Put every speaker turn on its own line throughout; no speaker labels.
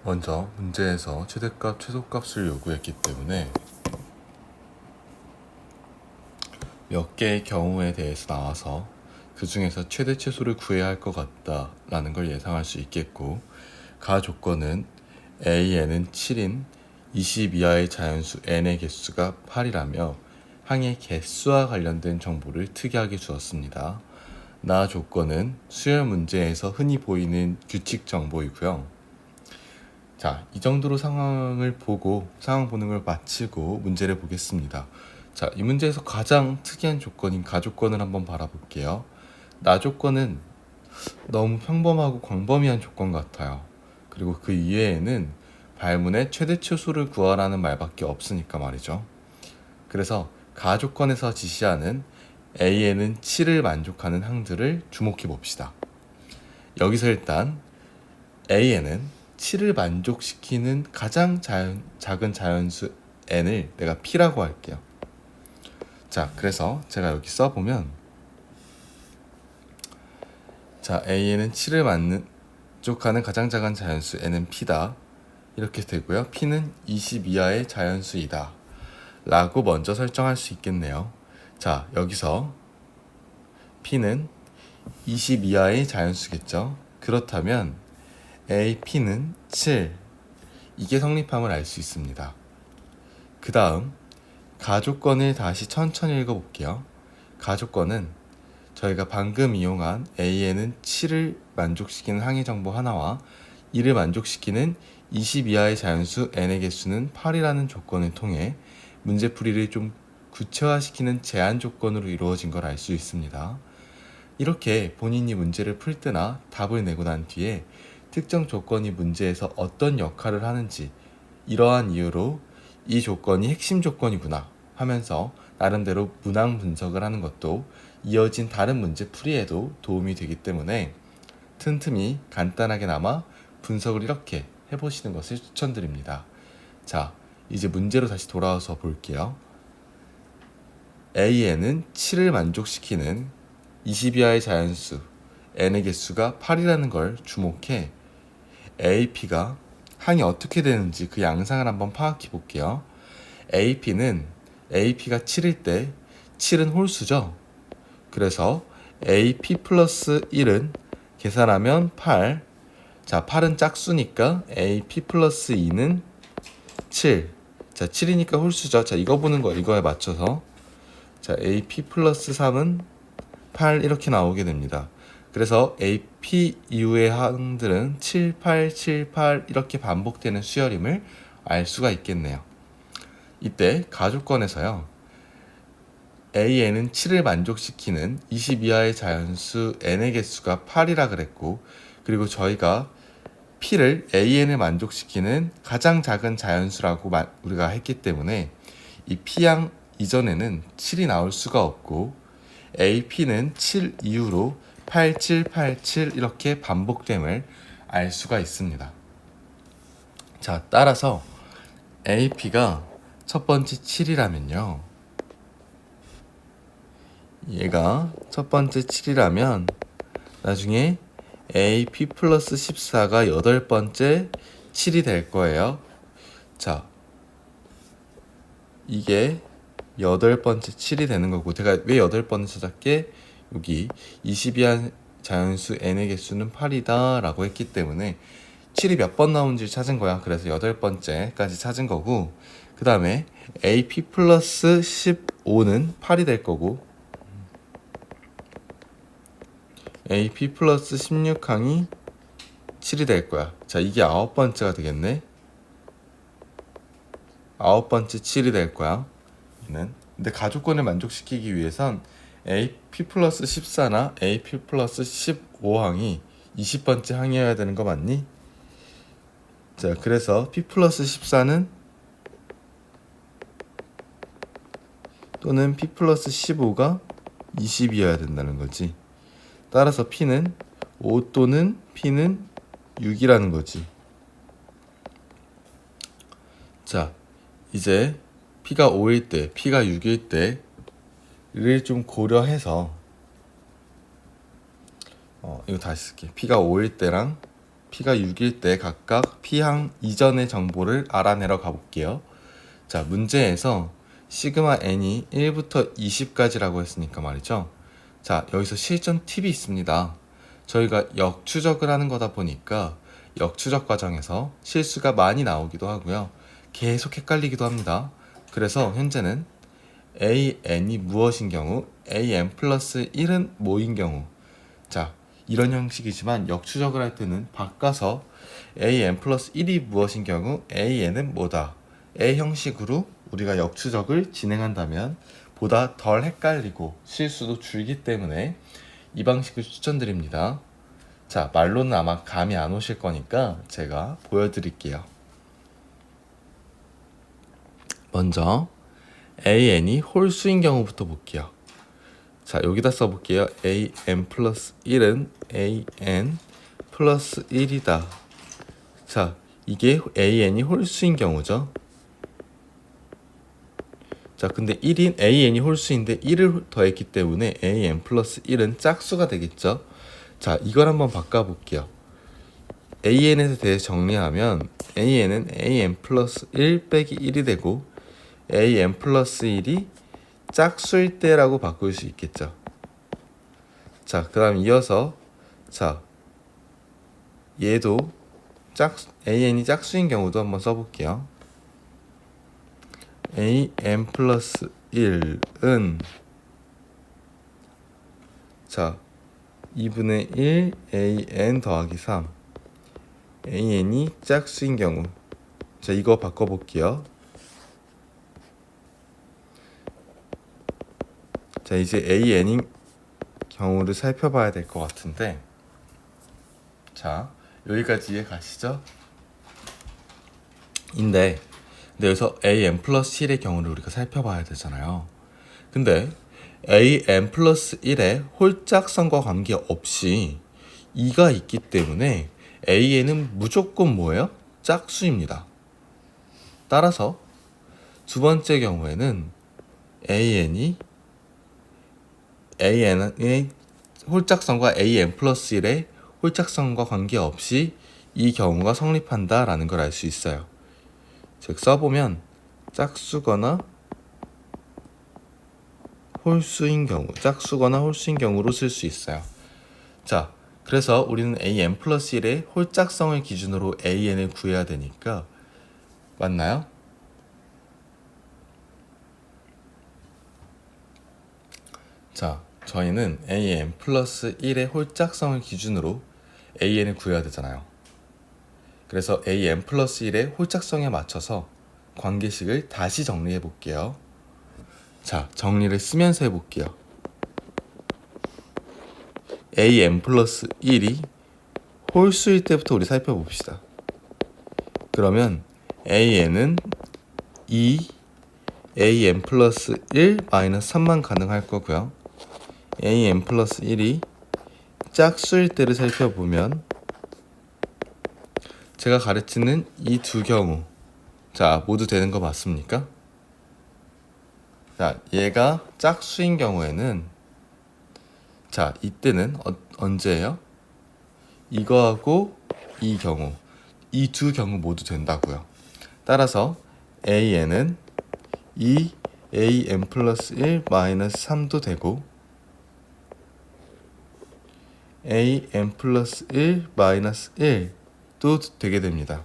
먼저 문제에서 최대값, 최소값을 요구했기 때문에 몇 개의 경우에 대해서 나와서 그 중에서 최대 최소를 구해야 할 것 같다라는 걸 예상할 수 있겠고, 가 조건은 a에는 7인 20 이하의 자연수 n의 개수가 8이라며 항의 개수와 관련된 정보를 특이하게 주었습니다. 나 조건은 수열 문제에서 흔히 보이는 규칙 정보이고요. 자, 이 정도로 상황 보는 걸 마치고 문제를 보겠습니다. 자, 이 문제에서 가장 특이한 조건인 가 조건을 한번 바라볼게요. 나 조건은 너무 평범하고 광범위한 조건 같아요. 그리고 그 이외에는 발문에 최대 최소를 구하라는 말밖에 없으니까 말이죠. 그래서 가 조건에서 지시하는 A에는 7을 만족하는 항들을 주목해 봅시다. 여기서 일단 A에는 7을 만족시키는 가장 작은 자연수 n을 내가 p라고 할게요. 자, 그래서 제가 여기 써보면, 자, A에는 7을 만족하는 가장 작은 자연수 n은 p다 이렇게 되고요. p는 20 이하의 자연수이다 라고 먼저 설정할 수 있겠네요. 자, 여기서 p는 20 이하의 자연수겠죠. 그렇다면 AP는 7, 이게 성립함을 알 수 있습니다. 그 다음 가조건을 다시 천천히 읽어볼게요. 가조건은 저희가 방금 이용한 A에는 7을 만족시키는 항의 정보 하나와 이를 만족시키는 20 이하의 자연수 n의 개수는 8이라는 조건을 통해 문제풀이를 좀 구체화시키는 제한 조건으로 이루어진 걸 알 수 있습니다. 이렇게 본인이 문제를 풀 때나 답을 내고 난 뒤에 특정 조건이 문제에서 어떤 역할을 하는지, 이러한 이유로 이 조건이 핵심 조건이구나 하면서 나름대로 문항 분석을 하는 것도 이어진 다른 문제 풀이에도 도움이 되기 때문에 틈틈이 간단하게나마 분석을 이렇게 해보시는 것을 추천드립니다. 자, 이제 문제로 다시 돌아와서 볼게요. A에는 7을 만족시키는 20 이하의 자연수 n의 개수가 8이라는 걸 주목해 AP가 항이 어떻게 되는지 그 양상을 한번 파악해 볼게요. AP가 7일 때 7은 홀수죠. 그래서 AP 플러스 1은 계산하면 8. 자, 8은 짝수니까 AP 플러스 2는 7. 자, 7이니까 홀수죠. 자, 이거 보는 거 이거에 맞춰서, 자, AP 플러스 3은 8 이렇게 나오게 됩니다. 그래서 AP 이후의 항들은 7, 8, 7, 8 이렇게 반복되는 수열임을 알 수가 있겠네요. 이때 가조건에서요, A에는 7을 만족시키는 20 이하의 자연수 n의 개수가 8이라 그랬고, 그리고 저희가 P를 AN을 만족시키는 가장 작은 자연수라고 우리가 했기 때문에 이 P양 이전에는 7이 나올 수가 없고, AP는 7 이후로 8787 이렇게 반복됨을 알 수가 있습니다. 자, 따라서 AP가 첫 번째 7이라면요, 얘가 첫 번째 7이라면 나중에 AP 플러스 14가 여덟 번째 7이 될 거예요. 자, 이게 여덟 번째 7이 되는 거고, 제가 왜 여덟 번을 찾았게, 여기 20이한 자연수 n의 개수는 8이다 라고 했기 때문에 7이 몇 번 나온지 찾은 거야. 그래서 여덟 번째까지 찾은 거고, 그 다음에 AP 플러스 15는 8이 될 거고, AP 플러스 16항이 7이 될 거야. 자, 이게 아홉 번째가 되겠네. 아홉 번째 7이 될 거야. 근데 가조건을 만족시키기 위해선 AP 플러스 14나 AP 플러스 15항이 20번째 항이어야 되는 거 맞니? 자, 그래서 P 플러스 14는 또는 P 플러스 15가 20이어야 된다는 거지. 따라서 P는 5 또는 P는 6이라는 거지. 자, 이제 P가 5일 때, P가 6일 때를 좀 고려해서 이거 다시 쓸게. P가 5일 때랑 P가 6일 때 각각 P항 이전의 정보를 알아내러 가볼게요. 자, 문제에서 시그마 n이 1부터 20까지라고 했으니까 말이죠. 자, 여기서 실전 팁이 있습니다. 저희가 역추적을 하는 거다 보니까 역추적 과정에서 실수가 많이 나오기도 하고요. 계속 헷갈리기도 합니다. 그래서 현재는 an이 무엇인 경우, an 플러스 1은 뭐인 경우. 자, 이런 형식이지만 역추적을 할 때는 바꿔서 an 플러스 1이 무엇인 경우 an은 뭐다. 의 형식으로 우리가 역추적을 진행한다면 보다 덜 헷갈리고 실수도 줄기 때문에 이 방식을 추천드립니다. 자, 말로는 아마 감이 안 오실 거니까 제가 보여드릴게요. 먼저 an이 홀수인 경우부터 볼게요. 자, 여기다 써볼게요. an 플러스 1은 an 플러스 1이다. 자, 이게 an이 홀수인 경우죠. 자, 근데 1인 an이 홀수인데 1을 더했기 때문에 an 플러스 1은 짝수가 되겠죠. 자, 이걸 한번 바꿔볼게요. an에 대해 정리하면 an은 an 플러스 1 빼기 1이 되고 an 플러스 1이 짝수일 때라고 바꿀 수 있겠죠. 자, 그 다음 이어서 자, 얘도 an이 짝수인 경우도 한번 써볼게요. an 플러스 1은 자 2분의 1 an 더하기 3 an이 짝수인 경우. 자, 이거 바꿔볼게요. 자, 이제 an인 경우를 살펴봐야 될 것 같은데, 자, 여기까지 이해 가시죠? 근데 여기서 an 플러스 7의 경우를 우리가 살펴봐야 되잖아요. 근데 an 플러스 1의 홀짝성과 관계없이 2가 있기 때문에 an은 무조건 뭐예요? 짝수입니다. 따라서 두 번째 경우에는 an의 홀짝성과 an 플러스 1의 홀짝성과 관계없이 이 경우가 성립한다 라는 걸 알 수 있어요. 즉 써보면 짝수거나 홀수인 경우로 쓸 수 있어요. 자, 그래서 우리는 an 플러스 1의 홀짝성을 기준으로 an을 구해야 되니까, 맞나요? 자, 저희는 an 플러스 1의 홀짝성을 기준으로 an을 구해야 되잖아요. 그래서 an 플러스 1의 홀짝성에 맞춰서 관계식을 다시 정리해 볼게요. 자, 정리를 쓰면서 해볼게요. an 플러스 1이 홀수일 때부터 우리 살펴봅시다. 그러면 an은 2 an 플러스 1 마이너스 3만 가능할 거고요. an 플러스 1이 짝수일 때를 살펴보면 제가 가르치는 이 두 경우, 자, 모두 되는 거 맞습니까? 자, 얘가 짝수인 경우에는, 자, 이때는 언제예요? 이거하고 이 경우, 이 두 경우 모두 된다고요. 따라서 an은 2 an 플러스 1 마이너스 3도 되고 an 플러스 1 마이너스 1도 되게 됩니다.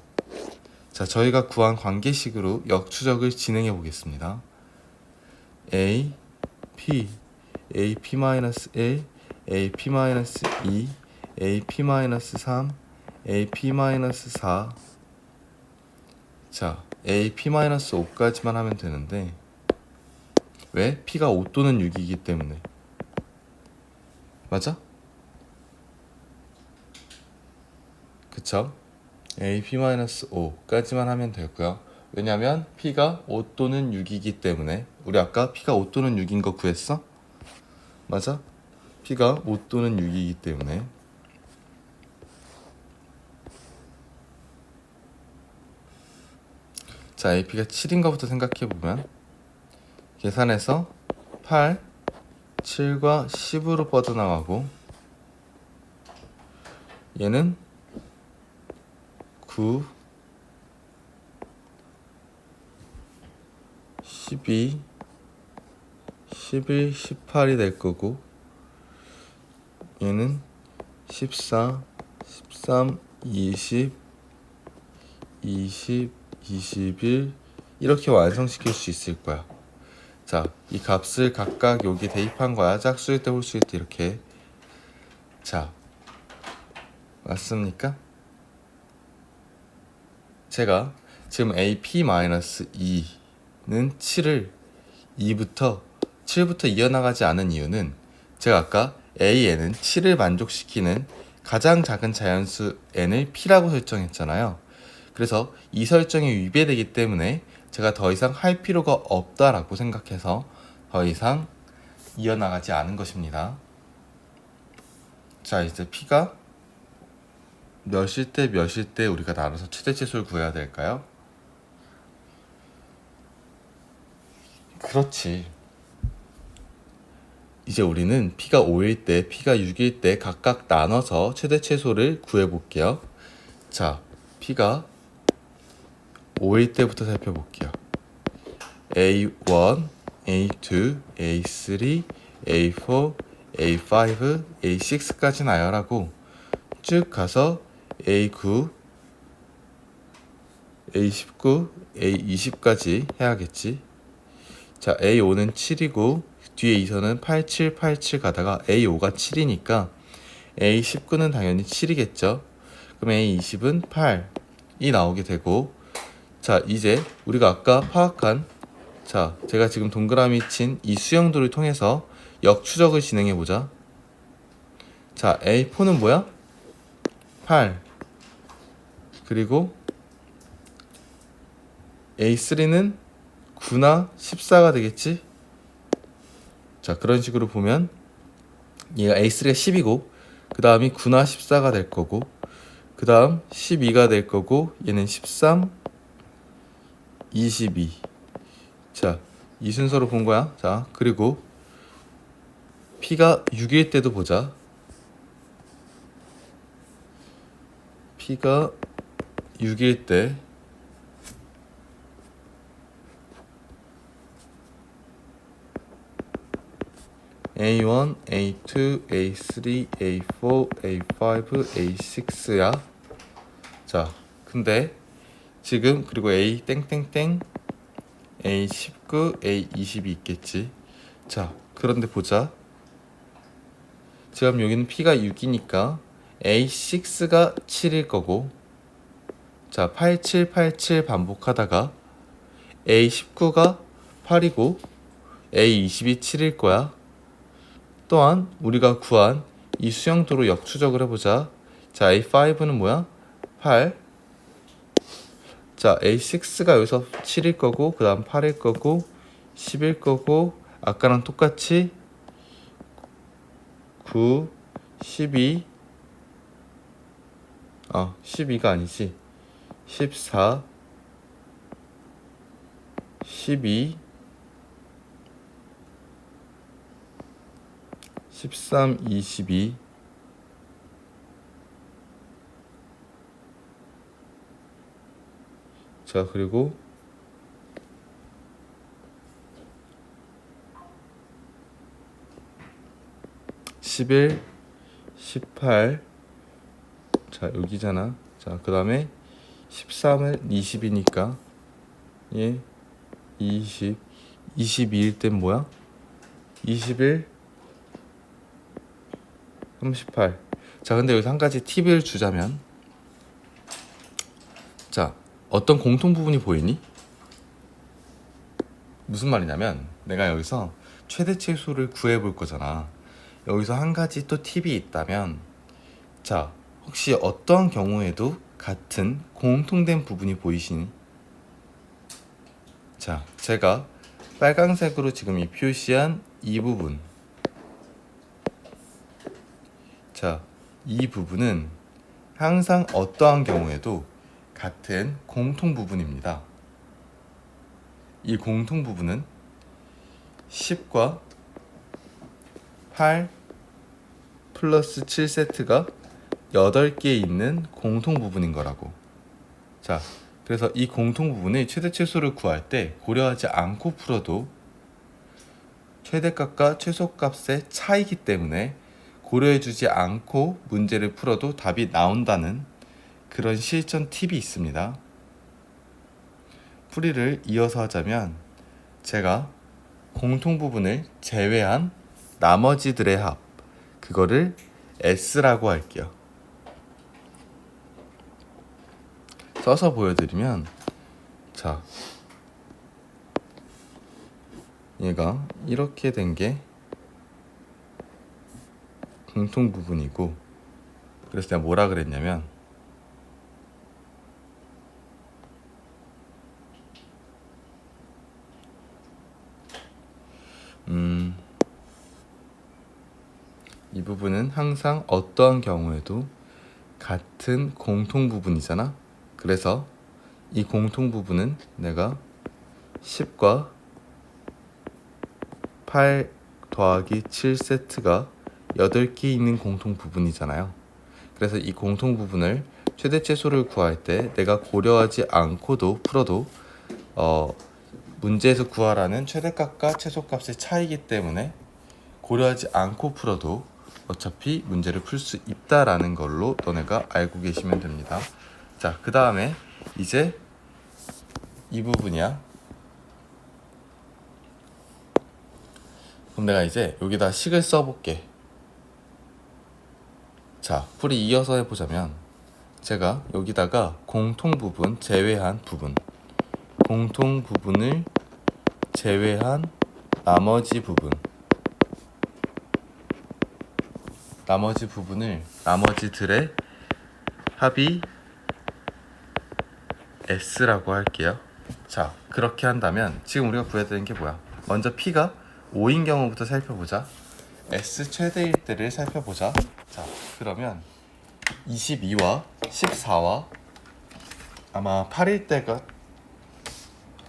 자, 저희가 구한 관계식으로 역추적을 진행해 보겠습니다. a, p, ap 마이너스 1, ap 마이너스 2, ap 마이너스 3, ap 마이너스 4. 자, ap 마이너스 5까지만 하면 되는데, 왜? p가 5 또는 6이기 때문에. 맞아? 그쵸? ap-5까지만 하면 되고요. 왜냐면 p가 5 또는 6이기 때문에. 우리 아까 p가 5 또는 6인 거 구했어? 맞아? p가 5 또는 6이기 때문에. 자, ap가 7인 거부터 생각해보면 계산해서 8, 7과 10으로 뻗어나가고, 얘는 9, 12, 11, 18이 될 거고, 얘는 14, 13, 20, 20, 21 이렇게 완성시킬 수 있을 거야. 자, 이 값을 각각 여기 대입한 거야. 짝수일 때, 홀수일 때 이렇게. 자, 맞습니까? 제가 지금 AP-2는 7부터 이어나가지 않은 이유는 제가 아까 AN은 7을 만족시키는 가장 작은 자연수 n을 P라고 설정했잖아요. 그래서 이 설정이 위배되기 때문에 제가 더 이상 할 필요가 없다라고 생각해서 더 이상 이어나가지 않은 것입니다. 자, 이제 P가 몇일 때 우리가 나눠서 최대치수를 구해야 될까요? 그렇지. 이제 우리는 P가 5일 때, P가 6일 때 각각 나눠서 최대치수를 구해볼게요. 자, P가 5일 때부터 살펴볼게요. A1, A2, A3, A4, A5, A6까지 나열하고 쭉 가서 A9, A19, A20까지 해야겠지. 자, A5는 7이고 뒤에 이서는 8, 7, 8, 7 가다가 A5가 7이니까 A19는 당연히 7이겠죠. 그럼 A20은 8이 나오게 되고, 자, 이제 우리가 아까 파악한, 자, 제가 지금 동그라미 친 이 수영도를 통해서 역추적을 진행해 보자. 자, A4는 뭐야? 8. 그리고 A3는 9나 14가 되겠지? 자, 그런 식으로 보면 얘가 A3가 10이고 그 다음이 9나 14가 될 거고 그 다음 12가 될 거고 얘는 13, 22. 자, 이 순서로 본 거야. 자, 그리고 P가 6일 때도 보자. P가 6일 때 A1, A2, A3, A4, A5, A6야. 자, 근데 지금 그리고 A 땡땡땡 A19, A20이 있겠지. 자, 그런데 보자. 지금 여기는 P가 6이니까 A6가 7일 거고, 자, 87, 87 반복하다가 A19가 8이고 A20이 7일 거야. 또한 우리가 구한 이 수영도로 역추적을 해보자. 자, A5는 뭐야? 8. 자, A6가 여기서 7일 거고 그 다음 8일 거고 10일 거고 아까랑 똑같이 9, 12 12가 아니지 14, 12, 13, 22 자, 그리고 11, 18 자, 여기잖아. 자, 그 다음에 13은 20이니까 얘 20, 22일 땐 뭐야? 21, 38. 자, 근데 여기서 한 가지 팁을 주자면, 자, 어떤 공통 부분이 보이니? 무슨 말이냐면 내가 여기서 최대치 수를 구해볼 거잖아. 여기서 한 가지 또 팁이 있다면, 자, 혹시 어떤 경우에도 같은 공통된 부분이 보이시니? 자, 제가 빨강색으로 지금 이 표시한 이 부분, 자, 이 부분은 항상 어떠한 경우에도 같은 공통 부분입니다. 이 공통 부분은 10과 8 플러스 7세트가 8개 있는 공통 부분인 거라고. 자, 그래서 이 공통 부분의 최대 최소를 구할 때 고려하지 않고 풀어도 최대값과 최소값의 차이기 때문에 고려해주지 않고 문제를 풀어도 답이 나온다는 그런 실전 팁이 있습니다. 풀이를 이어서 하자면 제가 공통 부분을 제외한 나머지들의 합, 그거를 S라고 할게요. 써서 보여드리면, 자, 얘가 이렇게 된 게 공통 부분이고, 그래서 내가 뭐라 그랬냐면 이 부분은 항상 어떠한 경우에도 같은 공통 부분이잖아. 그래서 이 공통 부분은 내가 10과 8 더하기 7 세트가 8개 있는 공통 부분이잖아요. 그래서 이 공통 부분을 최대 최소를 구할 때 내가 고려하지 않고도 풀어도 문제에서 구하라는 최대값과 최소값의 차이기 때문에 고려하지 않고 풀어도 어차피 문제를 풀 수 있다라는 걸로 너네가 알고 계시면 됩니다. 자, 그 다음에 이제 이 부분이야. 그럼 내가 이제 여기다 식을 써볼게. 자, 풀이 이어서 해보자면 제가 여기다가 공통 부분 제외한 부분, 공통 부분을 제외한 나머지 부분, 나머지 부분을 나머지들의 합이 S라고 할게요. 자, 그렇게 한다면 지금 우리가 구해야 되는 게 뭐야? 먼저 P가 5인 경우부터 살펴보자. S 최대일 때를 살펴보자. 자, 그러면 22와 14와 아마 8일 때가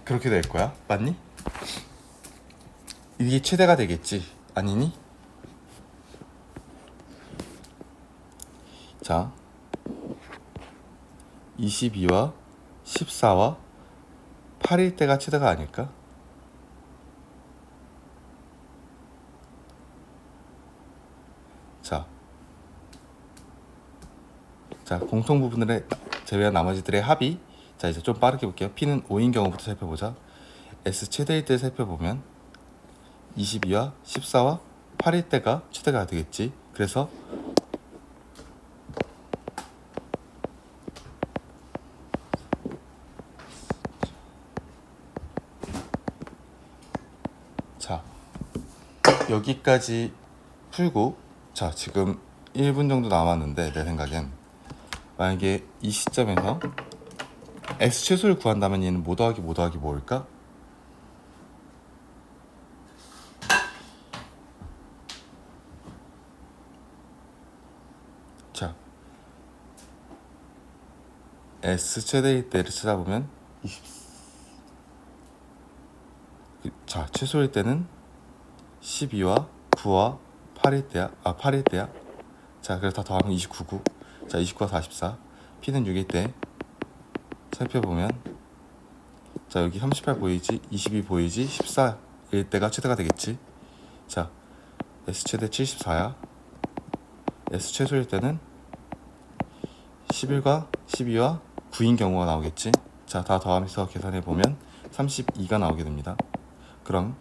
그렇게 될 거야. 맞니? 이게 최대가 되겠지. 아니니? 자, 22와 14와 8일 때가 최대가 아닐까? 자, 공통 부분을 제외한 나머지들의 합이, 자, 이제 좀 빠르게 볼게요. P는 5인 경우부터 살펴보자. S 최대일 때 살펴보면 22와 14와 8일 때가 최대가 되겠지. 그래서 자, 여기까지 풀고, 자, 지금 1분 정도 남았는데 내 생각엔 만약에 이 시점에서 S 최소를 구한다면 얘는 뭐 더하기 뭐 더하기 뭐일까? 자, S 최대일 때를 찾아보면 자, 최소일 때는 12와 9와 8일 때야. 8일 때야. 자, 그래서 다 더하면 29고. 자, 29와 44. P는 6일 때 살펴보면, 자, 여기 38 보이지? 22 보이지? 14일 때가 최대가 되겠지. 자, S 최대 74야. S 최소일 때는 11과 12와 9인 경우가 나오겠지. 자, 다 더하면서 계산해보면 32가 나오게 됩니다. 그럼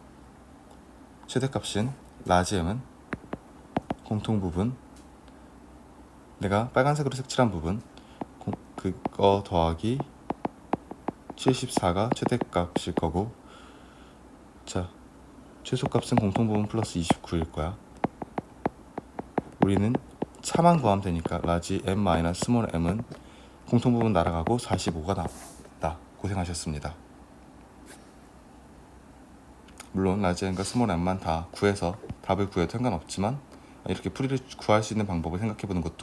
최대값인 라지 M은 공통 부분, 내가 빨간색으로 색칠한 부분, 그거 더하기 74가 최대값일 거고, 자, 최소값은 공통 부분 플러스 29일 거야. 우리는 차만 구하면 되니까 라지 M 마이너스 스몰 m은 공통 부분 날아가고 45가 나왔다. 고생하셨습니다. 물론 라지 M과 스몰 m만 다 구해서 답을 구해도 상관없지만 이렇게 풀이를 구할 수 있는 방법을 생각해보는 것도